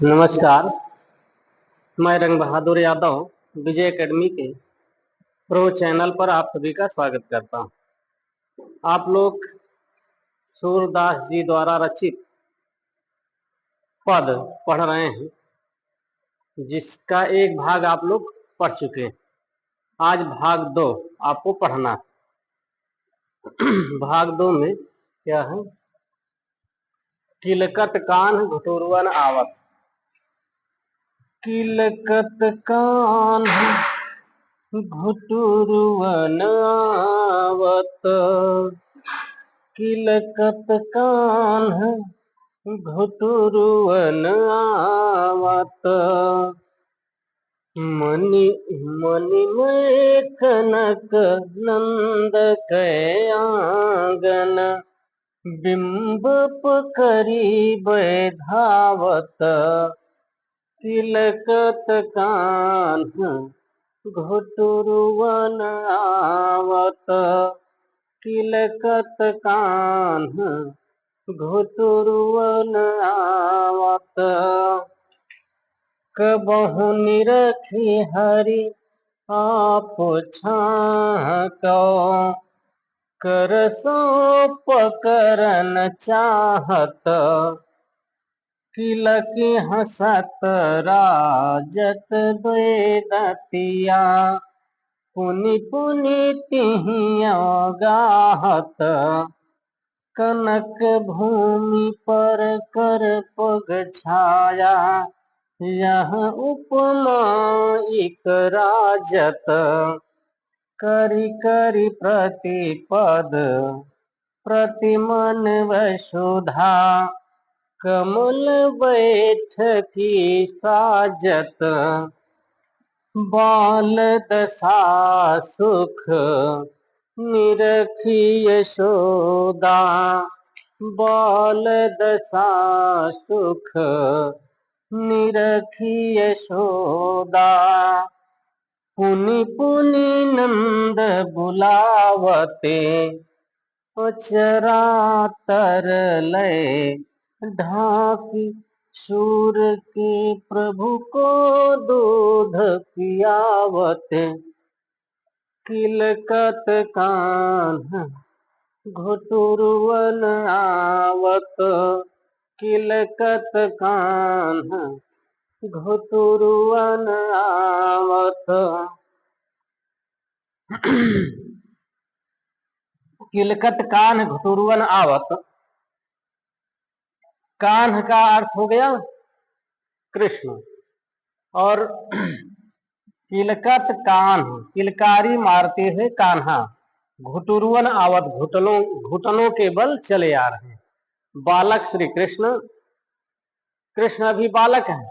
नमस्कार। मैं रंग बहादुर यादव विजय एकेडमी के प्रो चैनल पर आप सभी का स्वागत करता हूं। आप लोग सूरदास जी द्वारा रचित पद पढ़ रहे हैं, जिसका एक भाग आप लोग पढ़ चुके हैं। आज भाग 2 आपको पढ़ना है। भाग 2 में क्या है? किलकत कान्ह घुटुरवन आवत। किलकत कान्ह घुटुरवन आवत, किलकत कान्ह घुटुरवन आवत। मणि मणि में कनक नंद कै आंगन, बिंब पकरी बैधावत। किलकत कान्ह घुटुरवन आवत, किलकत कान्ह घुटुरवन आवत। कबहु निरखी हरि आप छाको, करसो पकरन चाहत। किलकी हसत राजत बेदतिया, पुनि पुनि तिहिया गाहत। कनक भूमि पर कर पग छाया, यह उपमा इक राजत। करि करि प्रतिपद प्रतिमन वसुधा, कमल बैठकी साजत। बाल दशा सुख निरखी यशोदा, बाल दशा सुख निरखी यशोदा। पुनि पुनि नंद बुलावते, अचरा तरलय ढाकी। सूर के प्रभु को दूध पियावत। किलकत कान्ह घुटुरवन आवत, किलकत कान्ह घुटुरवन आवत। किलकत कान्ह घुटुरवन आवत। कान्ह का अर्थ हो गया कृष्ण, और किलकत कान्ह किलकारी मारते हुए कान्हा, घुटुरवन आवत घुटनों के बल चले आ रहे हैं। बालक श्री कृष्ण, कृष्ण अभी बालक है,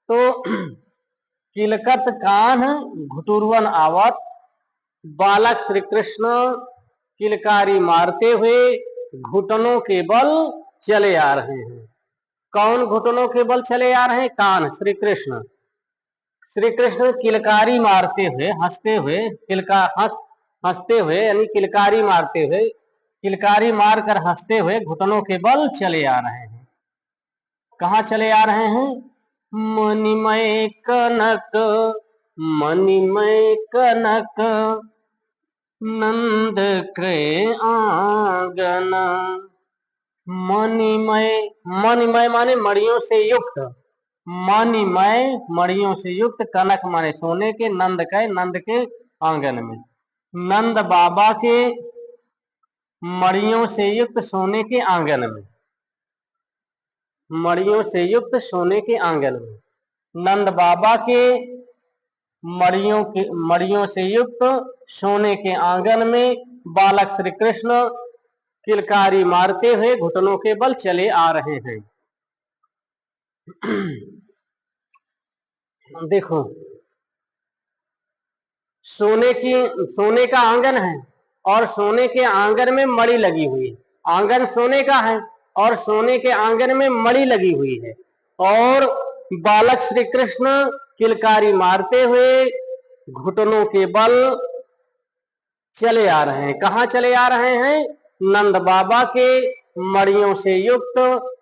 तो किलकत कान्ह घुटुरवन आवत, बालक श्री कृष्ण किलकारी मारते हुए घुटनों के बल चले आ रहे हैं। कौन घुटनों के बल चले आ रहे हैं? कान्ह श्री कृष्ण। श्री कृष्ण किलकारी मारते हुए, हंसते हुए, हंसते हुए यानी किलकारी मारते हुए, किलकारी मारकर हंसते हुए घुटनों के बल चले आ रहे हैं। कहाँ चले आ रहे हैं? मणिमय कनक, मणिमय कनक नंद के आंगन। मणिमय, मणिमय माने मणियों से युक्त, मणिमय मणियों से युक्त, कनक माने सोने के, नंद के आंगन में। नंद बाबा के मणियों से युक्त सोने के आंगन में, मणियों से युक्त सोने के आंगन में। नंद बाबा के मणियों से युक्त सोने के आंगन में बालक श्री कृष्ण किलकारी मारते हुए घुटनों के बल चले आ रहे हैं। देखो, सोने का आंगन है और सोने के आंगन में मणि लगी हुई है। आंगन सोने का है और सोने के आंगन में मणि लगी हुई है, और बालक श्री कृष्ण किलकारी मारते हुए घुटनों के बल चले आ रहे हैं। कहाँ चले आ रहे हैं? नंद बाबा के मणियों से युक्त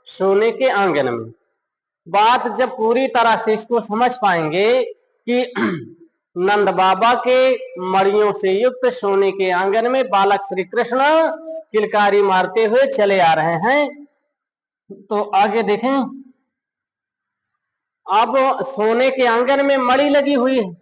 सोने के आंगन में। बात जब पूरी तरह से इसको समझ पाएंगे कि नंद बाबा के मड़ियों से युक्त सोने के आंगन में बालक श्री कृष्ण किलकारी मारते हुए चले आ रहे हैं। तो आगे देखें, अब सोने के आंगन में मणि लगी हुई है,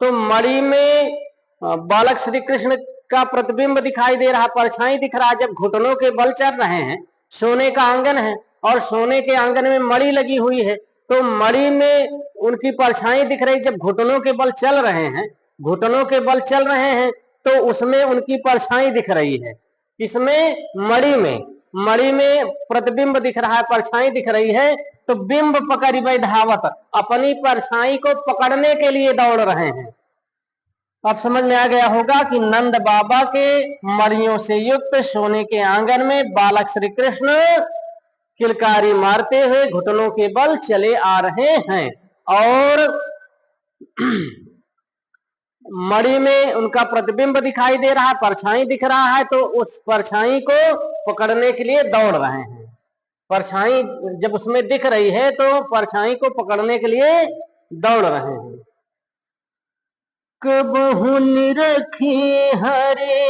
तो मणि में बालक श्री कृष्ण का प्रतिबिंब दिखाई दे रहा, परछाई दिख रहा। जब घुटनों के बल चल रहे हैं, सोने का आंगन है और सोने के आंगन में मणि लगी हुई है, तो मणि में उनकी परछाई दिख रही। जब घुटनों के बल चल रहे हैं, घुटनों के बल चल रहे हैं, तो उसमें उनकी परछाई दिख रही है। इसमें मणि में प्रतिबिंब दिख रहा है, परछाई दिख रही है। तो बिंब पकड़ी वै धावत, अपनी परछाई को पकड़ने के लिए दौड़ रहे हैं। अब समझ में आ गया होगा कि नंद बाबा के मड़ियों से युक्त सोने के आंगन में बालक श्री कृष्ण किलकारी मारते हुए घुटनों के बल चले आ रहे हैं और मणि में उनका प्रतिबिंब दिखाई दे रहा है, परछाई दिख रहा है, तो उस परछाई को पकड़ने के लिए दौड़ रहे हैं। परछाई जब उसमें दिख रही है तो परछाई को पकड़ने के लिए दौड़ रहे हैं। कबहु निरखी हरे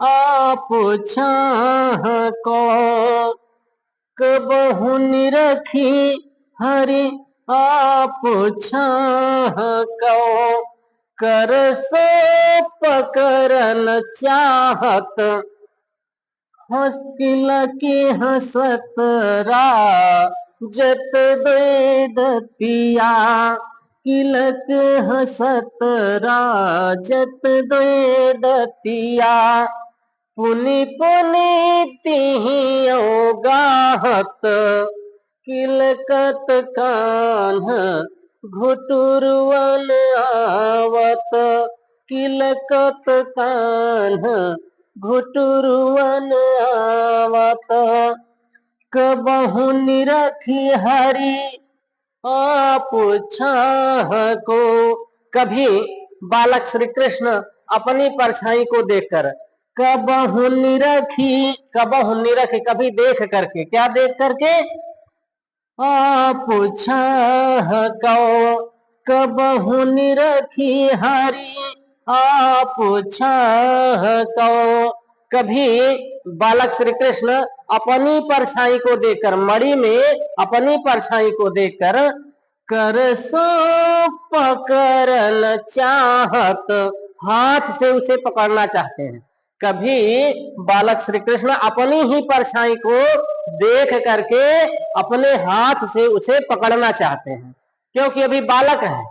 आप छाह को, कबहु निरखी हरि आप छाह को, कर सो पकड़न चाहत, हकिल की हसत राजत दे दतिया, किलक हसत राजत दे दतिया, पुनि पुनि तिहियो गाहत, किलकत कान्ह घुटुरवन आवत, किलकत कान्ह घुटुरवन आवत, कबहु निरखी हरि आप छाह को। कभी बालक श्री कृष्ण अपनी परछाई को देखकर, कबहु निरखी, कबहु निरखी कभी देख करके, क्या देख करके, आप छाह को, कबहु निरखी हरि आप छाह को। कभी बालक श्री कृष्ण अपनी परछाई को देखकर, मणि में अपनी परछाई को देखकर, कर सो पकड़न चाहत, हाथ से उसे पकड़ना चाहते हैं। कभी बालक श्री कृष्ण अपनी ही परछाई को देख करके अपने हाथ से उसे पकड़ना चाहते हैं, क्योंकि अभी बालक है,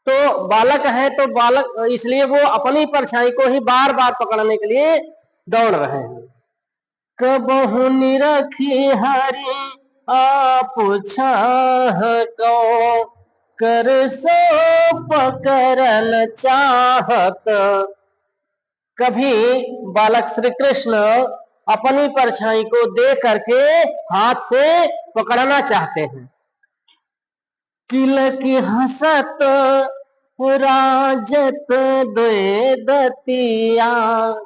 तो बालक है तो बालक, इसलिए वो अपनी परछाई को ही बार बार पकड़ने के लिए दौड़ रहे हैं। कबहु निरखी हरि आप छाह को, कर सो पकड़न चाहत। कभी बालक श्री कृष्ण अपनी परछाई को देख करके हाथ से पकड़ना चाहते हैं। किलकी हसत राजत दे दतिया,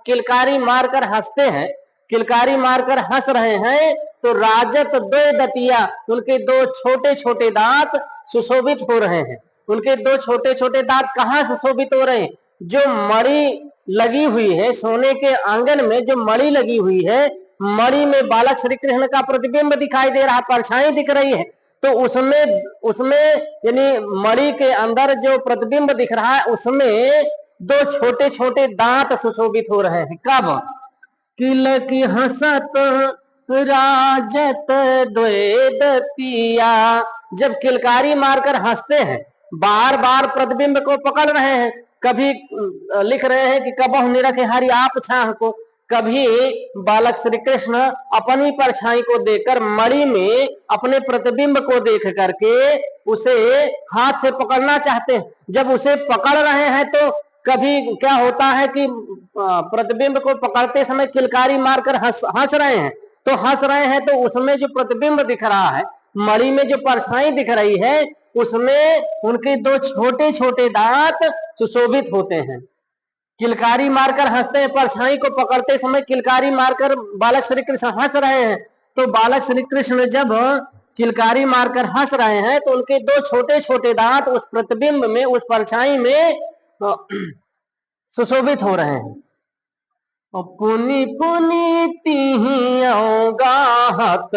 किलकारी मारकर हंसते हैं, किलकारी मारकर हंस रहे हैं, तो राजत दे दतिया, उनके दो छोटे छोटे दांत सुशोभित हो रहे हैं। उनके दो छोटे छोटे दांत कहाँ सुशोभित हो रहे हैं, जो मणि लगी हुई है, सोने के आंगन में जो मणि लगी हुई है, मणि में बालक श्री कृष्ण का प्रतिबिंब दिखाई दे रहा, परछाई दिख रही है, तो उसमें उसमें यानी मणि के अंदर जो प्रतिबिंब दिख रहा है, उसमें दो छोटे छोटे दांत सुशोभित हो रहे हैं। कब, किलकी हसत राजत द्वेदतिया, जब किलकारी मारकर हंसते हैं, बार बार प्रतिबिंब को पकड़ रहे हैं। कभी लिख रहे हैं कि कबहु निरखे हरि आप छाह को, कभी बालक श्री कृष्ण अपनी परछाई को देखकर मणि में अपने प्रतिबिंब को देख करके उसे हाथ से पकड़ना चाहते हैं। जब उसे पकड़ रहे हैं तो कभी क्या होता है कि प्रतिबिंब को पकड़ते समय किलकारी मारकर हंस रहे हैं, तो हंस रहे हैं तो उसमें जो प्रतिबिंब दिख रहा है, मणि में जो परछाई दिख रही है, उसमें उनके दो छोटे छोटे दांत सुशोभित होते हैं। किलकारी मारकर हंसते हैं, परछाई को पकड़ते समय किलकारी मारकर बालक श्री कृष्ण हंस रहे हैं, तो बालक श्री कृष्ण जब किलकारी मारकर हंस रहे हैं तो उनके दो छोटे छोटे दांत उस प्रतिबिंब में, उस परछाई में सुशोभित हो रहे हैं। और पुनि पुनि तिहियों गाहत,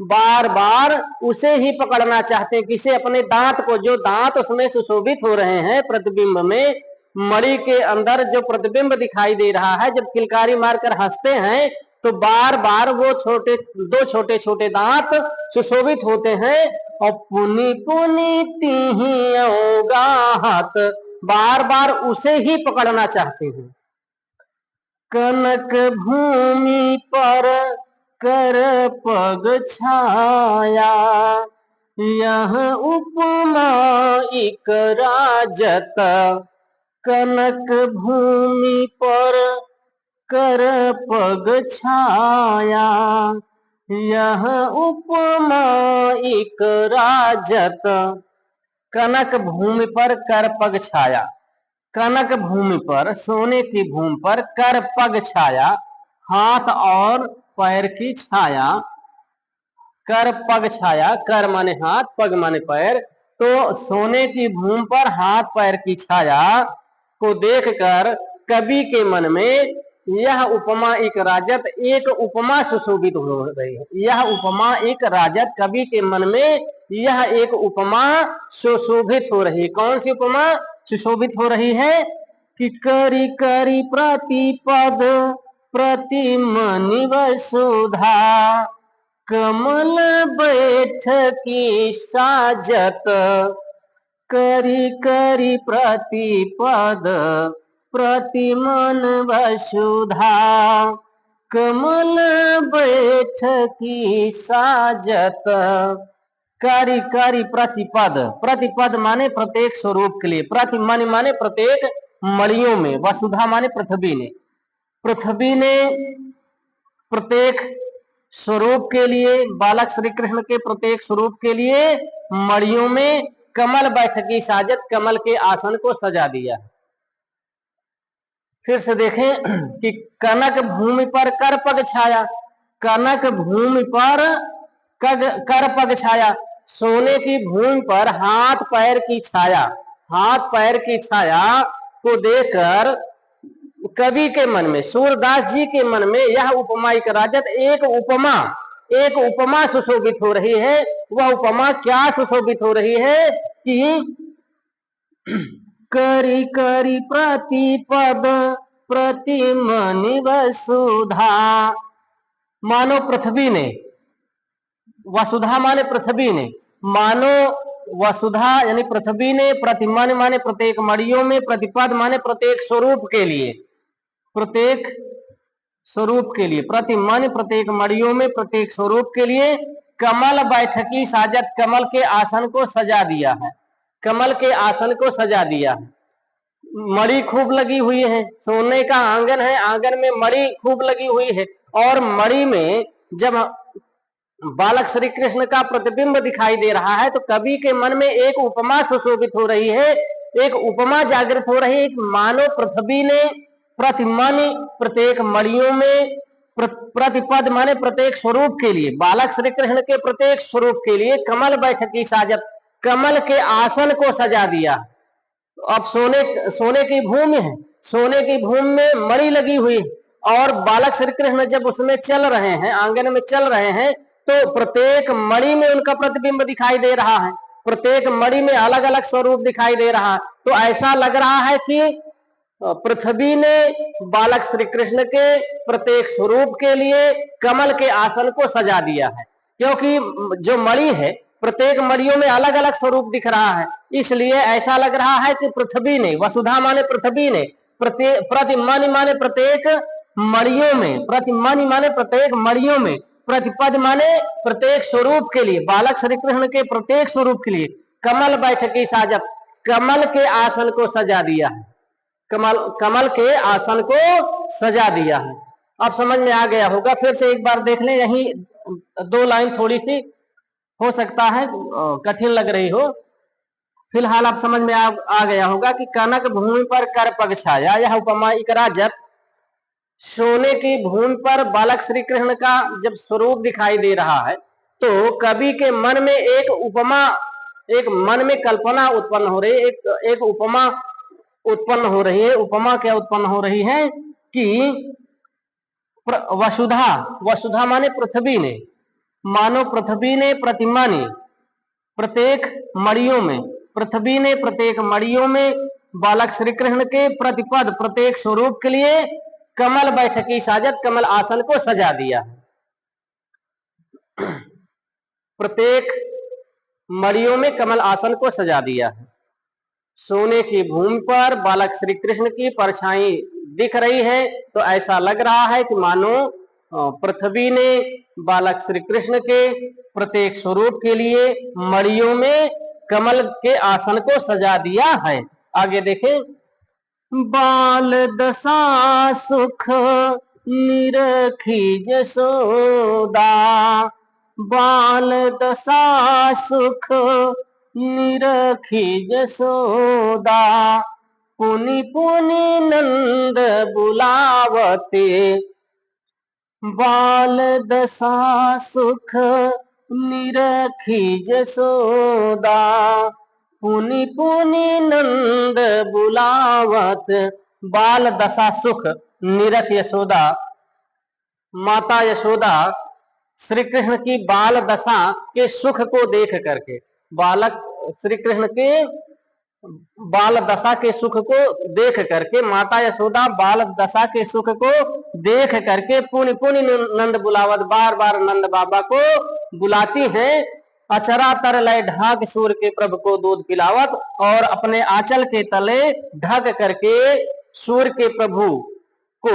बार बार उसे ही पकड़ना चाहते हैं, किसे? अपने दांत को, जो दांत उसमें सुशोभित हो रहे हैं प्रतिबिंब में, मणि के अंदर जो प्रतिबिंब दिखाई दे रहा है, जब किलकारी मारकर हंसते हैं तो बार बार वो दो छोटे छोटे दांत सुशोभित होते हैं। और पुनि पुनि तिहियों गाहत, बार बार उसे ही पकड़ना चाहते हैं। कनक भूमि पर कर पग छाया, यह उपमा इक राजत। कनक भूमि पर कर पग छाया, यह उपमा इक राजत। कनक भूमि पर कर पग छाया, कनक भूमि पर, सोने की भूमि पर, कर पग छाया, हाथ और पैर की छाया। कर पग छाया, कर माने हाथ, पग माने पैर, तो सोने की भूमि पर हाथ पैर की छाया को देखकर कवि के मन में यह उपमा एक राजत, एक उपमा सुशोभित हो रही है। यह उपमा एक राजत, कवि के मन में यह एक उपमा सुशोभित हो रही है। कौन सी उपमा सुशोभित हो रही है? कि करी करी प्रतिपद प्रतिमनि वसुधा, कमल बैठकी साजत। करी करी प्रतिपद प्रतिमन वसुधा, कमल बैठकी साजत। करी करी प्रतिपद, प्रतिपद माने प्रत्येक स्वरूप के लिए, प्रतिमन माने प्रत्येक मणियों में, वसुधा माने पृथ्वी ने, पृथ्वी ने प्रत्येक स्वरूप के लिए, बालक श्री कृष्ण के प्रत्येक स्वरूप के लिए मणियों में कमल बैठकी साजत, कमल के आसन को सजा दिया। फिर से देखें कि कनक भूमि पर कर पग छाया, कनक भूमि पर कर पग छाया, सोने की भूमि पर हाथ पैर की छाया, हाथ पैर की छाया को देखकर कवि के मन में, सूरदास जी के मन में यह उपमा एक राजत, एक उपमा सुशोभित हो रही है। वह उपमा क्या सुशोभित हो रही है? कि करी करी प्रतिपद प्रतिमनि वसुधा, मानो पृथ्वी ने, वसुधा माने पृथ्वी ने, मानो वसुधा यानी पृथ्वी ने, प्रतिमन माने प्रत्येक मणियों में, प्रतिपद माने प्रत्येक स्वरूप के लिए, प्रत्येक स्वरूप के लिए, प्रतिमन प्रत्येक मणियों में, प्रत्येक स्वरूप के लिए कमल बैठकी साजत, कमल के आसन को सजा दिया है, कमल के आसन को सजा दिया है। मणि खूब लगी हुई है, सोने का आंगन है, आंगन में मणि खूब लगी हुई है, और मणि में जब बालक श्री कृष्ण का प्रतिबिंब दिखाई दे रहा है तो कवि के मन में एक उपमा सुशोभित हो रही है, एक उपमा जागृत हो रही है। मानो पृथ्वी ने प्रतिमन प्रत्येक मणियों में, प्रतिपद माने प्रत्येक स्वरूप के लिए, बालक श्री कृष्ण के प्रत्येक स्वरूप के लिए कमल बैठकी साजत, कमल के आसन को सजा दिया। अब सोने की भूमि है, सोने की भूमि में मणि लगी हुई है, और बालक श्री कृष्ण जब उसमें चल रहे हैं, आंगन में चल रहे हैं, तो प्रत्येक मणि में उनका प्रतिबिंब दिखाई दे रहा है, प्रत्येक मणि में अलग अलग स्वरूप दिखाई दे रहा है। तो ऐसा लग रहा है कि पृथ्वी ने बालक श्री कृष्ण के प्रत्येक स्वरूप के लिए कमल के आसन को सजा दिया है, क्योंकि जो मणि है प्रत्येक मणियों में अलग अलग स्वरूप दिख रहा है, इसलिए ऐसा लग रहा है कि पृथ्वी ने, वसुधा माने पृथ्वी ने, प्रतिमन माने प्रत्येक मणियों में, प्रतिमन माने प्रत्येक मणियों में, प्रतिपद माने प्रत्येक स्वरूप के लिए, बालक श्री कृष्ण के प्रत्येक स्वरूप के लिए कमल बैठकी साजत, कमल के आसन को सजा दिया है, कमल के आसन को सजा दिया है। अब समझ में आ गया होगा। फिर से एक बार देख लें, यही दो लाइन थोड़ी सी हो सकता है कठिन लग रही हो, फिलहाल आप समझ में आ गया होगा कि कनक भूमि पर कर पग छाया, यह उपमा एक राजत, सोने की भूमि पर बालक श्री कृष्ण का जब स्वरूप दिखाई दे रहा है, तो कवि के मन में एक उपमा, एक मन में कल्पना उत्पन्न हो रही है, एक उपमा उत्पन्न हो रही है। उपमा क्या उत्पन्न हो रही है कि वसुधा, वसुधा माने पृथ्वी ने, मानो पृथ्वी ने प्रतिमानी प्रत्येक मड़ियों में, पृथ्वी ने प्रत्येक मड़ियों में बालक श्री कृष्ण के प्रतिपद प्रत्येक स्वरूप के लिए कमल बैठकी साजत, कमल आसन को सजा दिया। प्रत्येक मड़ियों में कमल आसन को सजा दिया है। सोने की भूमि पर बालक श्री कृष्ण की परछाई दिख रही है, तो ऐसा लग रहा है कि मानो पृथ्वी ने बालक श्री कृष्ण के प्रत्येक स्वरूप के लिए मड़ियों में कमल के आसन को सजा दिया है। आगे देखें, बाल दशा सुख निरखी जसोदा, बाल दशा सुख निरखी जसोदा, पुनि पुनि नंद बुलावते, बाल दशा सुख निरखी जसोदा, पुनि पुनि नंद बुलावत। बाल दशा सुख निरख यशोदा, माता यशोदा श्री कृष्ण की बाल दशा के सुख को देख करके, बालक श्री कृष्ण के बाल दशा के सुख को देख करके, माता यशोदा बाल दशा के सुख को देख करके पुनि पुनि नंद बुलावत, बार बार नंद बाबा को बुलाती हैं। अचरा तर लय ढाक सूर्य के प्रभु को दूध पिलावत, और अपने आंचल के तले ढक करके सूर्य के प्रभु को,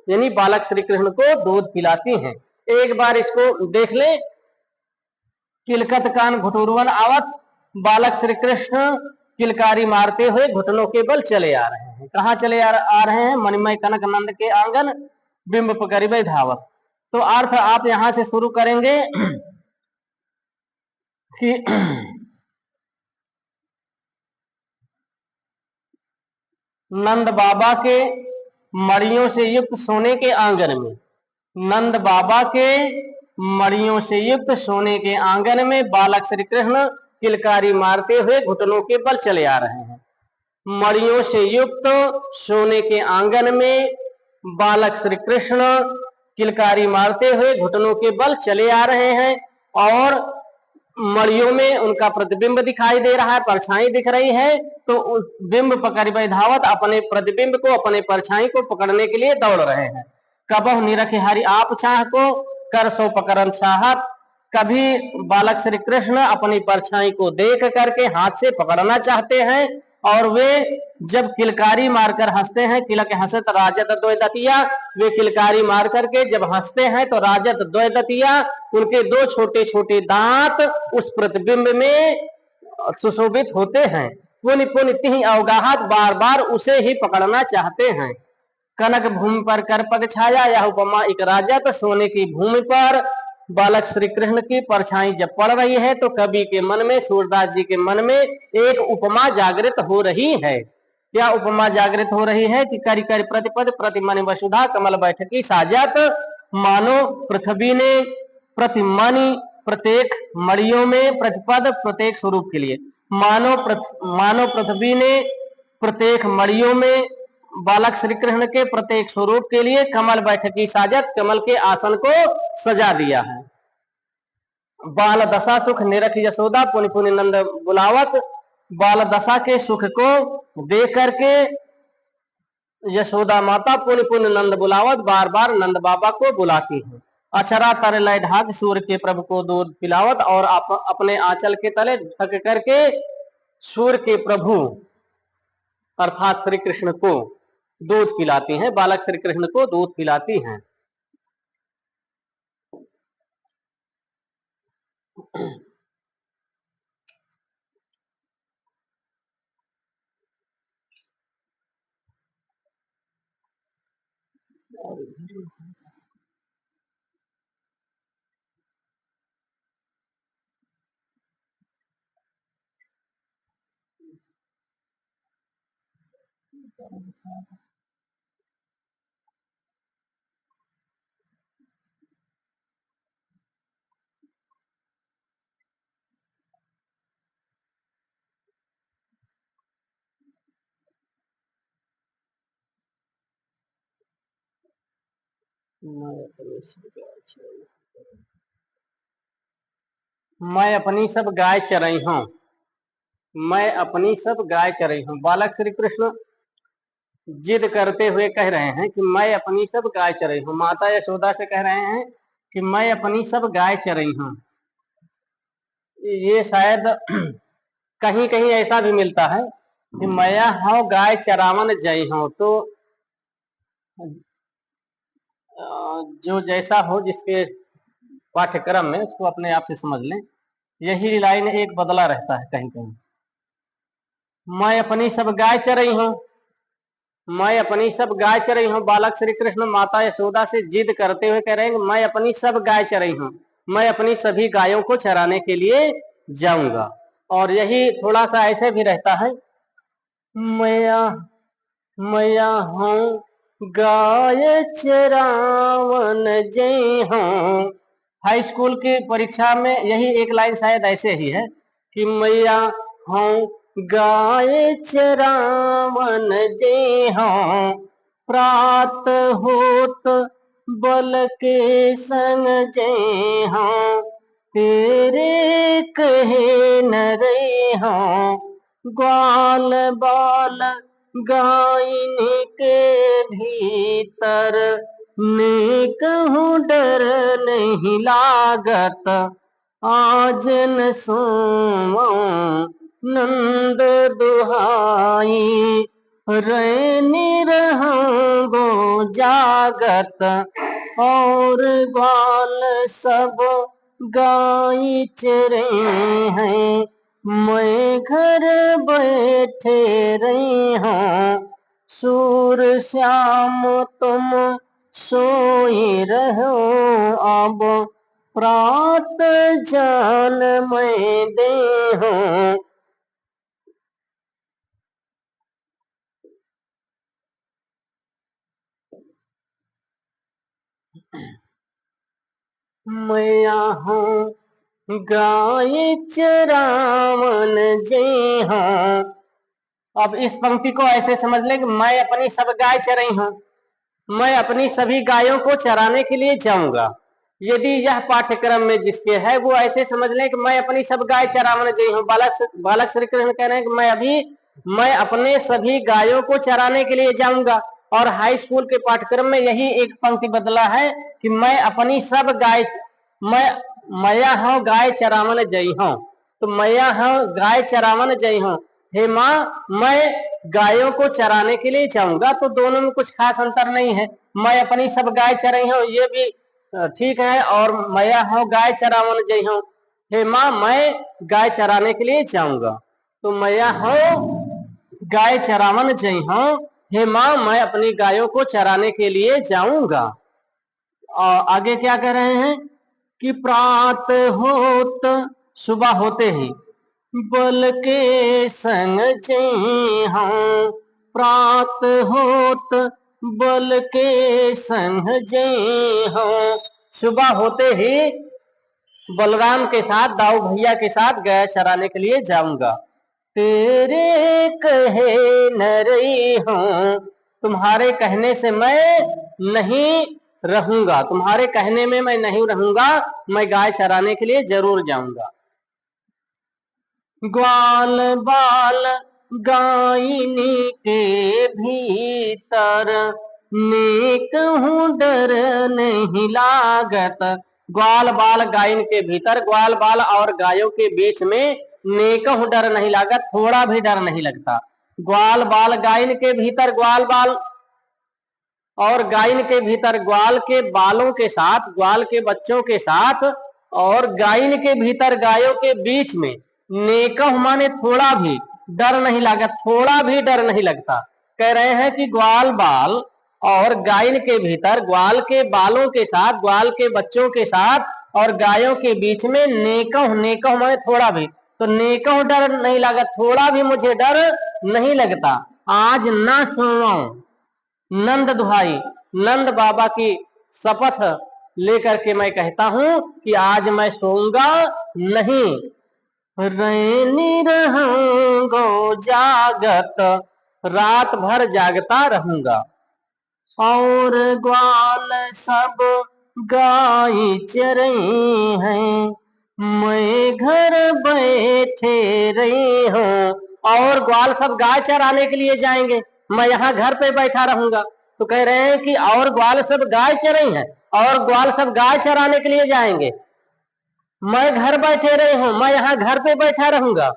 यानी बालक श्री कृष्ण को दूध पिलाती हैं। एक बार इसको देख ले, किलकत कान घुटुरवन आवत, बालक श्री कृष्ण किलकारी मारते हुए घुटनों के बल चले आ रहे हैं। कहाँ चले आ रहे हैं? मणिमय कनक नंद के आंगन, बिंब पकड़िबे धावत। तो अर्थ आप यहां से शुरू करेंगे कि नंद बाबा के मड़ियों से युक्त सोने के आंगन में, नंद बाबा के मड़ियों से युक्त सोने के आंगन में बालक श्री कृष्ण किलकारी मारते हुए घुटनों के बल चले आ रहे हैं। मड़ियों से युक्त सोने के आंगन में बालक श्री कृष्ण किलकारी मारते हुए घुटनों के बल चले आ रहे हैं, और मड़ियों में उनका प्रतिबिंब दिखाई दे रहा है, परछाई दिख रही है। तो उस बिंब पकड़ धावत, अपने प्रतिबिंब को, अपने परछाई को पकड़ने के लिए दौड़ रहे हैं। कबहु निरखे हरि आप चाह को, कर सो पकड़न चाहत। कभी बालक श्री कृष्ण अपनी परछाई को देख करके हाथ से पकड़ना चाहते हैं, और वे जब किलकारी मारकर हंसते हैं, किलक हंसत राजत द्वैदतिया, वे किलकारी मार करके जब हंसते हैं तो राजत द्वैदतिया, उनके दो छोटे छोटे दांत उस प्रतिबिंब में सुशोभित होते हैं। पुनि पुनि तिहि अवगाहत, बार बार उसे ही पकड़ना चाहते हैं। कनक भूमि पर कर पग छाया, यह उपमा एक राजत। सोने की भूमि पर बालक श्री कृष्ण की परछाई जब पड़ रही है, तो कवि के मन में, सूरदास जी के मन में एक उपमा जागृत हो रही है। क्या उपमा जागृत हो रही है कि करि करि प्रतिपद प्रतिमनि वसुधा, कमल बैठकी साजत, मानो पृथ्वी ने प्रतिमनि प्रत्येक मड़ियों में प्रतिपद प्रत्येक स्वरूप के लिए, मानो पृथ्वी ने प्रत्येक मड़ियों में बालक श्री कृष्ण के प्रत्येक स्वरूप के लिए कमल बैठकी साजत, कमल के आसन को सजा दिया है। बाल दशा सुख निरख यशोदा, पुनि पुनि नंद बुलावत, बाल दशा के सुख को देख करके यशोदा माता पुनि पुनि नंद बुलावत, बार बार नंद बाबा को बुलाती है। अचरा तर लय ढाक सूर्य के प्रभु को दूध पिलावत, और अपने आंचल के तले ढक करके सूर्य के प्रभु अर्थात श्री कृष्ण को दूध पिलाती हैं, बालक श्री कृष्ण को दूध पिलाती हैं। मैं अपनी सब गाय चराई हूँ। मैं अपनी सब गाय चराई हूँ। बालक श्री कृष्ण जिद करते हुए कह रहे हैं कि मैं अपनी सब गाय चराई हूँ। माता यशोदा से कह रहे हैं कि मैं अपनी सब गाय चराई हूँ। ये शायद कहीं कहीं ऐसा भी मिलता है कि मैं हूँ गाय चरावन जई हूँ। तो जो जैसा हो जिसके पाठ्यक्रम में उसको अपने आप से समझ लें। यही लाइन एक बदला रहता है कहीं कहीं। मैं अपनी सब गाय चराई हूँ। मैं अपनी सब गाय चराई हूँ। बालक श्री कृष्ण माता यशोदा से जिद करते हुए कह रहे हैं मैं अपनी सब गाय चराई हूँ। मैं अपनी सभी गायों को चराने के लिए जाऊंगा। और यही थोड़ा सा ऐसे भी रहता है, मैं हूँ गाय चरावन जय हूँ। हाई स्कूल की परीक्षा में यही एक लाइन शायद ऐसे ही है कि मैया हूँ गाय चरावन जय हूँ। प्रात होत बल के संग जय हूँ। तेरे कहे न रहे हूँ। ग्वाल बाल गायनी के भीतर नेक हूँ डर नहीं लागत। आज न सोऊं नंद दुहाई रहनी रहूंगो जागत। और ग्वाल सब गाय चरे हैं मैं घर बैठे रही हूँ। सूर श्याम तुम सोई रहो अब प्रात जान मैं दे हूँ। मैं हूँ गाय चरावन जय हूँ। अब इस पंक्ति को ऐसे समझ लें कि मैं अपनी सब गाय चराई हूँ। मैं अपनी सभी गायों को चराने के लिए जाऊंगा। यदि यह पाठ्यक्रम में जिसके है वो ऐसे समझ लें कि मैं अपनी सब गाय चराने गई हूँ। बालक श्री कृष्ण कह रहे हैं कि मैं अपने सभी गायों को चराने के लिए जाऊंगा। और हाई स्कूल के पाठ्यक्रम में यही एक पंक्ति बदला है कि मैं अपनी सब गाय मैं हूँ गाय चरावन जई हूँ। तो मैं हूँ गाय चरावन जई हूँ। हे माँ मैं गायों को चराने के लिए जाऊंगा। तो दोनों में कुछ खास अंतर नहीं है। मैं अपनी सब गाय चराई हूँ ये भी ठीक है, और मैं हूँ गाय चरावन जई हूँ। हे माँ मैं गाय चराने के लिए जाऊंगा। तो मैं हूँ गाय चरावन जई हूँ। हे माँ मैं अपनी गायों को चराने के लिए जाऊंगा। और आगे क्या कह रहे हैं कि प्रात होत सुबह होते ही बल के संग जय हूँ। प्रात होत बल के संग जय हूँ। सुबह होते ही बलराम के साथ दाऊ भैया के साथ गाय चराने के लिए जाऊंगा। तेरे कहे न रही हूँ। तुम्हारे कहने से मैं नहीं रहूंगा। तुम्हारे कहने में मैं नहीं रहूंगा। मैं गाय चराने के लिए जरूर जाऊंगा। ग्वाल बाल गायनी के भीतर नेक हूँ डर नहीं लागत। ग्वाल बाल गायन के भीतर ग्वाल बाल और गायों के बीच में नेक हूँ डर नहीं लागत, थोड़ा भी डर नहीं लगता। ग्वाल बाल गायन के भीतर ग्वाल बाल और गायन के भीतर ग्वाल के बालों के साथ ग्वाल के बच्चों के साथ और गायन के भीतर गायों के बीच में नेकह माने थोड़ा भी डर नहीं लगा, थोड़ा भी डर नहीं लगता। कह रहे हैं कि ग्वाल बाल और गायन के भीतर ग्वाल के बालों के साथ ग्वाल के बच्चों के साथ और गायों के बीच में नेकह नेकह माने थोड़ा भी, तो नेकह डर नहीं लगा, थोड़ा भी मुझे डर नहीं लगता। आज न सुनो नंद दुहाई, नंद बाबा की शपथ लेकर के मैं कहता हूं कि आज मैं सोऊंगा नहीं। रहनी रहूंगो जागत, रात भर जागता रहूंगा। और ग्वाल सब गाय चरई हैं, मैं घर बैठे रही हूँ। और ग्वाल सब गाय चराने के लिए जाएंगे, मैं यहाँ घर पे बैठा रहूंगा। तो कह रहे हैं कि और ग्वाल सब गाय चरई हैं और ग्वाल सब गाय चराने के लिए जाएंगे, मैं घर बैठे रही हूँ, मैं यहाँ घर पे बैठा रहूंगा।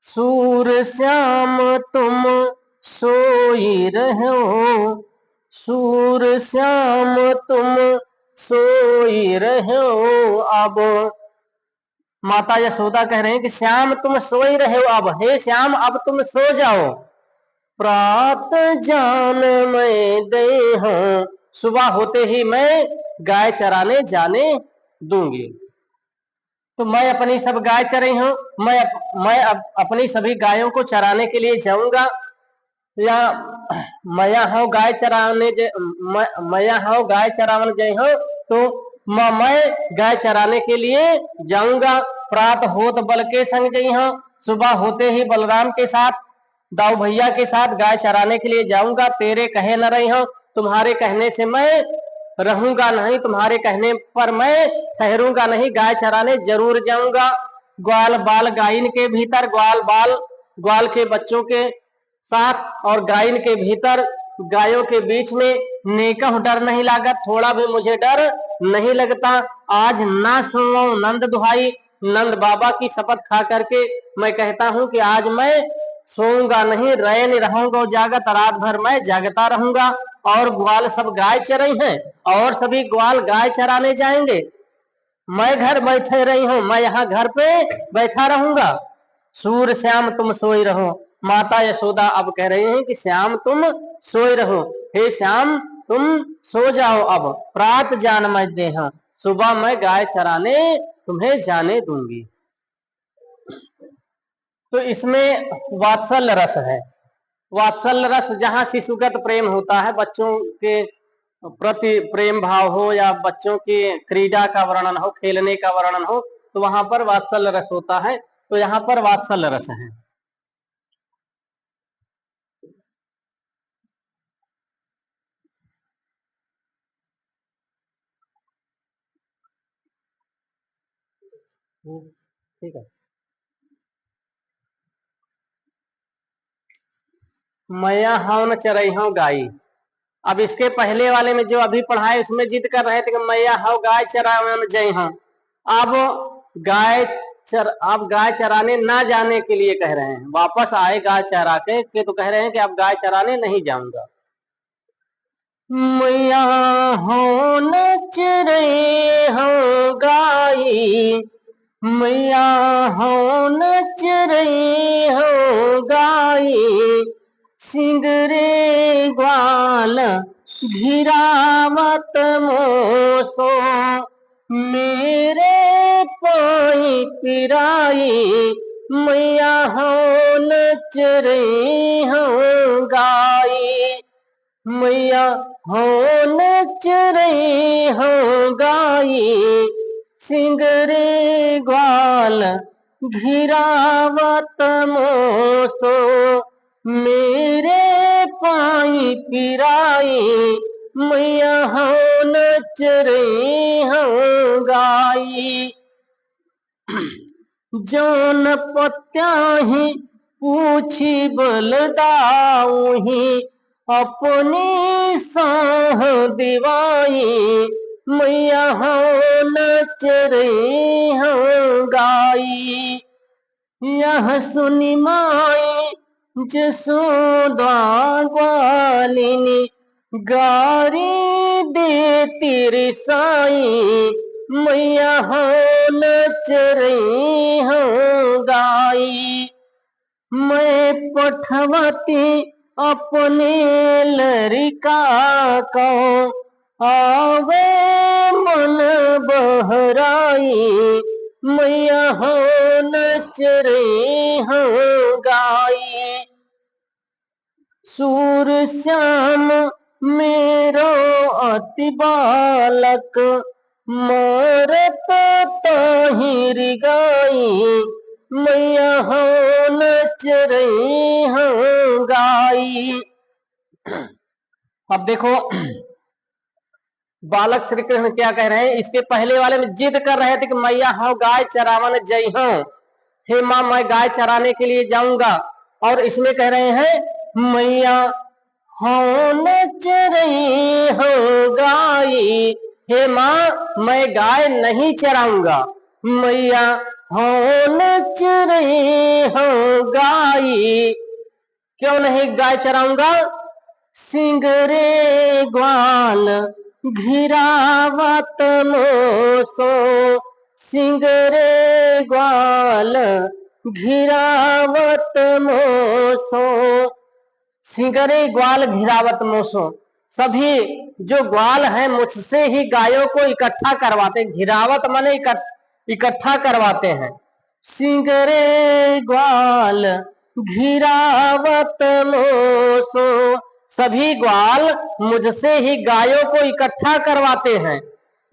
सूर श्याम तुम सोई रहो, सूर श्याम तुम सोई रहो। अब माता यशोदा कह रहे हैं कि श्याम तुम सोई रहे हो, अब हे श्याम अब तुम सो जाओ। प्रात जान मैं दे हूं, सुबह होते ही मैं गाय चराने जाने दूंगी। तो मैं अपनी सब गाय चराई हूं, मैं अपनी सभी गायों को चराने के लिए जाऊंगा, या मैं हूँ गाय चराने मैं हूँ गाय चराने जाई हूँ। तो मैं गाय चराने के लिए जाऊंगा। प्रात होत बल के संग जई हूँ, सुबह होते ही बलराम के साथ दाऊ भैया के साथ गाय चराने के लिए जाऊंगा। तेरे कहे न रही हूँ, तुम्हारे कहने से मैं रहूंगा नहीं, तुम्हारे कहने पर मैं ठहरूंगा नहीं, गाय चराने जरूर जाऊंगा। ग्वाल बाल गायन के भीतर, ग्वाल के बच्चों के साथ और गायन के भीतर गायों के बीच में नेकह डर नहीं लागत, थोड़ा भी मुझे डर नहीं लगता। आज ना सुनो नंद दुहाई, नंद बाबा की शपथ खा करके मैं कहता हूं कि आज मैं सोऊंगा नहीं, रैन रहूंगा जागत, रात भर मैं जागता रहूंगा। और ग्वाल सब गाय चराई हैं और सभी ग्वाल गाय चराने जाएंगे, मैं घर बैठे रही हूं, मैं यहाँ घर पे बैठा रहूंगा। सूर श्याम तुम सोई रहो, माता यशोदा अब कह रही हैं कि श्याम तुम सोई रहो, हे श्याम तुम सो जाओ, अब प्रात जान मैं दे, सुबह मैं गाय चराने तुम्हें जाने दूंगी। तो इसमें वात्सल्य रस है, वात्सल्य रस जहां शिशुगत प्रेम होता है, बच्चों के प्रति प्रेम भाव हो या बच्चों की क्रीड़ा का वर्णन हो, खेलने का वर्णन हो, तो वहां पर वात्सल्य रस होता है। तो यहाँ पर वात्सल्य रस है। ठीक है। मैया हूं न चरई हूं गाई। अब इसके पहले वाले में जो अभी पढ़ा है उसमें जिद कर रहे थे कि मैया हूं गाय चराने जई हूं। अब अब गाय चराने ना जाने के लिए कह रहे हैं, वापस आए गाय चरा के तो कह रहे हैं कि अब गाय चराने नहीं जाऊंगा। मैया हो नच रहे हो गाई, मैया हो नच रही हो गाई, सिंगरे ग्वाल घिरावत मोसो, मेरे पाई पिराई, मैया हो नच रही हो गाई, मैया हो नच रही हो गाई, सिंगरे ग्वाल घिरावत मोसो, मेरे पाई पिराई, मैया हो नच रही हो गाई। जौन पत्याही पूछी बलदाऊही, अपनी साह दिवाई, मैया हो नच रही हो गाई। यह सुनी माई जसोदा ग्वालिनी, गारी देती रिसाई, मैया हो नच रही हो गाई। मैं पठवती अपने लड़का को, आवे मन बहराई, मैया हो नच रही हो गाई। सूर श्याम मेरो अति बालक, मारत ताहिर गाई, मैया हो नच रही हो गाई। अब देखो बालक श्री कृष्ण क्या कह रहे हैं, इसके पहले वाले में जिद कर रहे थे कि मैया हाँ गाय चरावन जई हूं, हे माँ मैं गाय चराने के लिए जाऊंगा। और इसमें कह रहे हैं मैया हाँ न चरई हो गाय, हे माँ मैं गाय नहीं चराऊंगा। मैया हाँ न चरई हो गाय, क्यों नहीं गाय चराऊंगा? सिंगरे ग्वाल घिरावत मोसो, सिंगरे ग्वाल घिरावत मोसो, सिंगरे ग्वाल घिरावत मोसो, सभी जो ग्वाल हैं मुझसे ही गायों को इकट्ठा करवाते, घिरावत माने इकट्ठा करवाते हैं। सिंगरे ग्वाल घिरावत मोसो, सभी ग्वाल मुझसे ही गायों को इकट्ठा करवाते हैं।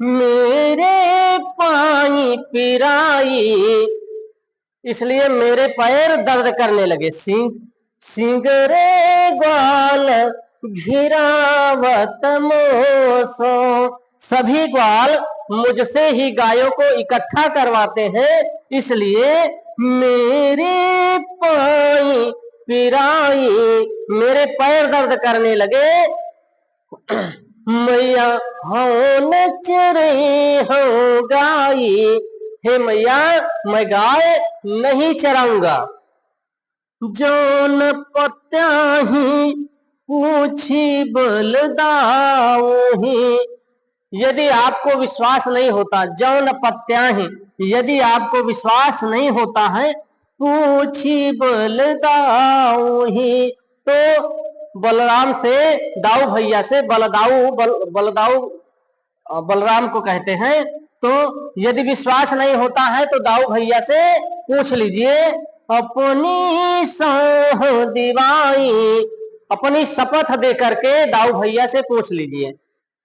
मेरे पाई पिराई, इसलिए मेरे पैर दर्द करने लगे। सिंगरे ग्वाल घिरावत मोसो, सभी ग्वाल मुझसे ही गायों को इकट्ठा करवाते हैं, इसलिए मेरे पाई पिराई, मेरे पैर दर्द करने लगे। मैया हाँ न चरे हो गाय, हे मैया मैं गाय नहीं चराऊंगा। जौन पत्याही पूछी बलदाऊही, यदि आपको विश्वास नहीं होता, जौन पत्याही, यदि आपको विश्वास नहीं होता है, पूछी बलदाऊही, तो बलराम से, दाऊ भैया से, बलदाऊ बलराम को कहते हैं। तो यदि विश्वास नहीं होता है तो दाऊ भैया से पूछ लीजिए। अपनी सौह दिवाई, अपनी शपथ दे करके दाऊ भैया से पूछ लीजिए।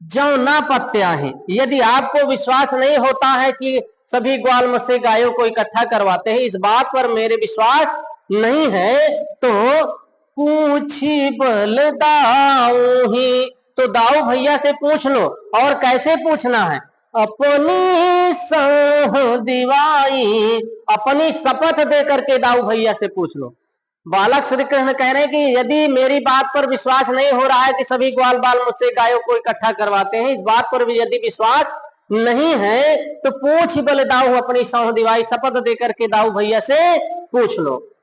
जो ना पत्या है, यदि आपको विश्वास नहीं होता है कि सभी ग्वाल मुझसे गायों को इकट्ठा करवाते हैं, इस बात पर मेरे विश्वास नहीं है, तो पूछी बलदाऊ ही, तो दाऊ भैया से पूछ लो। और कैसे पूछना है? अपनी सौह दिवाई, अपनी शपथ दे करके दाऊ भैया से पूछ लो। बालक श्री कृष्ण कह रहे हैं कि यदि मेरी बात पर विश्वास नहीं हो रहा है कि सभी ग्वाल बाल मुझसे गायों को इकट्ठा करवाते हैं, इस बात पर भी यदि विश्वास नहीं है तो पूछ बल दाऊ, अपनी सौह दिवाई, शपथ दे करके दाऊ भैया से पूछ लो।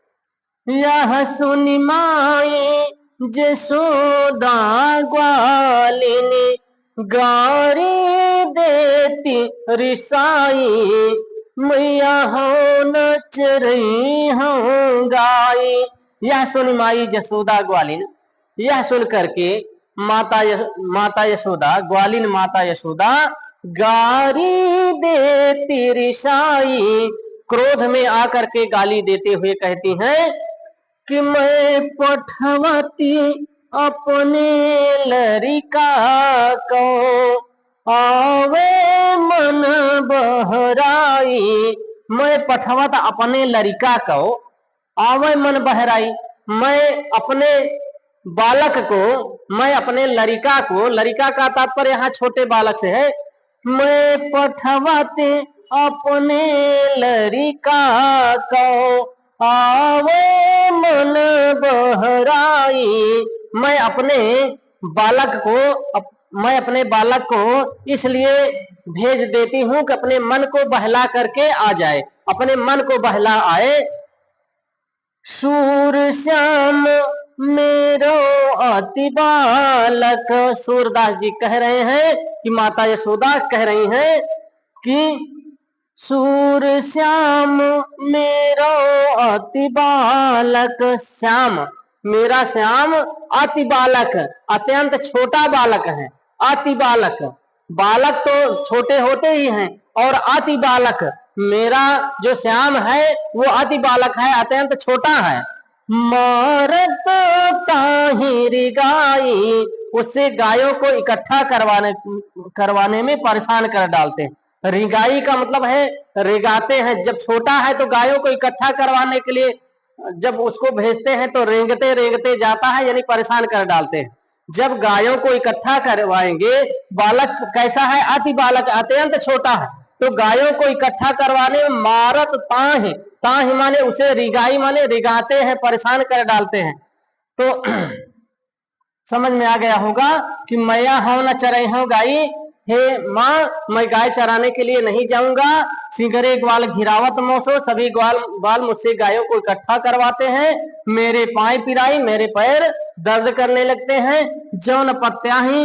यह सुनि माए जसोदा ग्वालिनी, गारी देती रिसाई, मैया हो नच रही हूँ गाय। यह सुन माई जसोदा ग्वालिन, यह सुन करके माता यशोदा, ग्वालिन माता यशोदा गारी देती रिसाई, क्रोध में आकर के गाली देते हुए कहती हैं कि मैं पठवती अपने लरिका को, आवे मन बहराई, मैं पठवत अपने लरिका को, आवे मन बहराई, मैं अपने बालक को, मैं अपने लरिका को, लरिका का तात्पर्य यहाँ छोटे बालक से है, मैं पठवते अपने लरिका को, आवे मन बहराई, मैं अपने बालक को इसलिए भेज देती हूं कि अपने मन को बहला करके आ जाए, अपने मन को बहला आए। सूर श्याम मेरो अति बालक, सूरदास जी कह रहे हैं कि माता यशोदा कह रही हैं कि सूर श्याम मेरो अति बालक, श्याम मेरा श्याम अति बालक, अत्यंत छोटा बालक है। अति बालक, बालक तो छोटे होते ही हैं, और अति बालक मेरा जो श्याम है वो अति बालक है, अत्यंत छोटा है। मारत ताहिरी गाई, उससे गायों को इकट्ठा करवाने में परेशान कर डालते हैं। रिगाई का मतलब है रेगाते हैं, जब छोटा है तो गायों को इकट्ठा करवाने के लिए जब उसको भेजते हैं तो रेंगते रेंगते जाता है, यानी परेशान कर डालते हैं। जब गायों को इकट्ठा करवाएंगे, बालक कैसा है, अति बालक अत्यंत छोटा है, तो गायों को इकट्ठा करवाने में मारत ताहि, ताहि माने उसे रिगाई माने रिगाते हैं, परेशान कर डालते हैं। तो समझ में आ गया होगा कि मैया हो न चरे हो गाई, हे माँ मैं गाय चराने के लिए नहीं जाऊंगा। सिंगरे ग्वाल घिरावत मोसो, सभी ग्वाल मुझसे गायों को इकट्ठा करवाते हैं, मेरे पाए पिराई, मेरे पैर दर्द करने लगते हैं। जौन पत्या ही,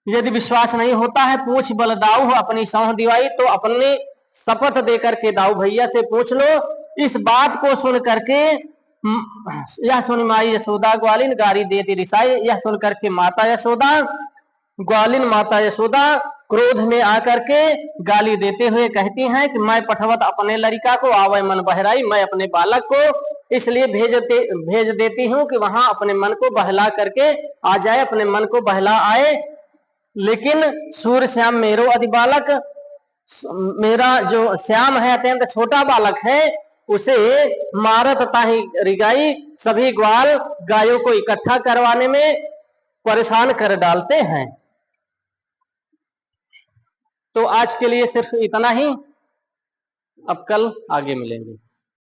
यदि विश्वास नहीं होता है पूछ बल दाऊ, अपनी सौंह दिवाई, तो अपने शपथ देकर के दाऊ भैया से पूछ लो। इस बात को सुन करके यह सुन माई यशोदा ग्वालिन गारी देती रिसाई, यह सुन करके माता यशोदा ग्वालिन माता यशोदा क्रोध में आकर के गाली देते हुए कहती हैं कि मैं पठवत अपने लड़का को आवे मन बहराई, मैं अपने बालक को इसलिए भेज देती हूँ कि वहां अपने मन को बहला करके आ जाए, अपने मन को बहला आए। लेकिन सूर्य श्याम मेरो अधि बालक, मेरा जो श्याम है अत्यंत छोटा बालक है, उसे मारत ताहि रिगाई, सभी ग्वाल गायों को इकट्ठा करवाने में परेशान कर डालते हैं। तो आज के लिए सिर्फ इतना ही, अब कल आगे मिलेंगे।